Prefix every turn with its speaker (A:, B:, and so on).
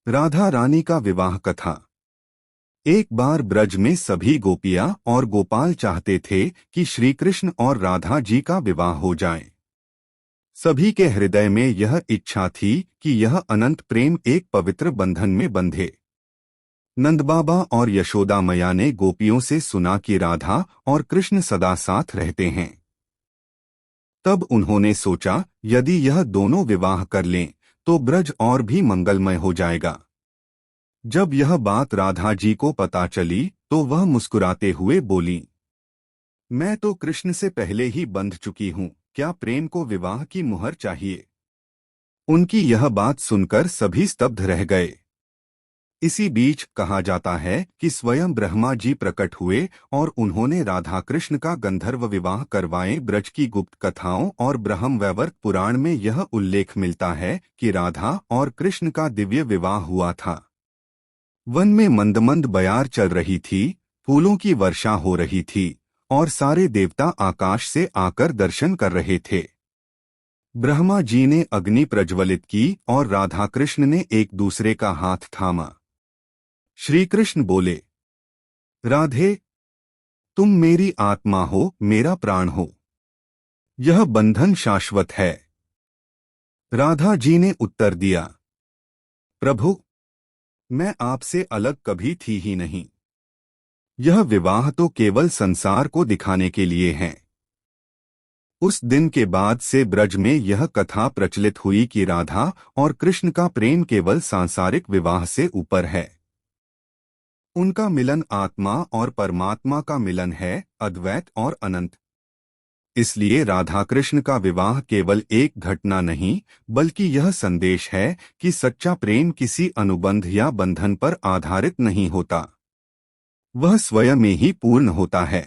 A: राधा रानी का विवाह कथा। एक बार ब्रज में सभी गोपियां और गोपाल चाहते थे कि श्री कृष्ण और राधा जी का विवाह हो जाए। सभी के हृदय में यह इच्छा थी कि यह अनंत प्रेम एक पवित्र बंधन में बंधे। नंदबाबा और यशोदा मैया ने गोपियों से सुना कि राधा और कृष्ण सदा साथ रहते हैं। तब उन्होंने सोचा, यदि यह दोनों विवाह कर लें तो ब्रज और भी मंगलमय हो जाएगा। जब यह बात राधा जी को पता चली तो वह मुस्कुराते हुए बोली, मैं तो कृष्ण से पहले ही बंध चुकी हूँ, क्या प्रेम को विवाह की मुहर चाहिए। उनकी यह बात सुनकर सभी स्तब्ध रह गए। इसी बीच कहा जाता है कि स्वयं ब्रह्मा जी प्रकट हुए और उन्होंने राधा कृष्ण का गंधर्व विवाह करवाए। ब्रज की गुप्त कथाओं और ब्रह्मवैवर्त पुराण में यह उल्लेख मिलता है कि राधा और कृष्ण का दिव्य विवाह हुआ था। वन में मंद मंद बयार चल रही थी, फूलों की वर्षा हो रही थी और सारे देवता आकाश से आकर दर्शन कर रहे थे। ब्रह्मा जी ने अग्नि प्रज्वलित की और राधा कृष्ण ने एक दूसरे का हाथ थामा। श्री कृष्ण बोले, राधे, तुम मेरी आत्मा हो, मेरा प्राण हो। यह बंधन शाश्वत है। राधा जी ने उत्तर दिया, प्रभु, मैं आपसे अलग कभी थी ही नहीं। यह विवाह तो केवल संसार को दिखाने के लिए है। उस दिन के बाद से ब्रज में यह कथा प्रचलित हुई कि राधा और कृष्ण का प्रेम केवल सांसारिक विवाह से ऊपर है। उनका मिलन आत्मा और परमात्मा का मिलन है, अद्वैत और अनंत। इसलिए राधा कृष्ण का विवाह केवल एक घटना नहीं, बल्कि यह संदेश है कि सच्चा प्रेम किसी अनुबंध या बंधन पर आधारित नहीं होता। वह स्वयं में ही पूर्ण होता है।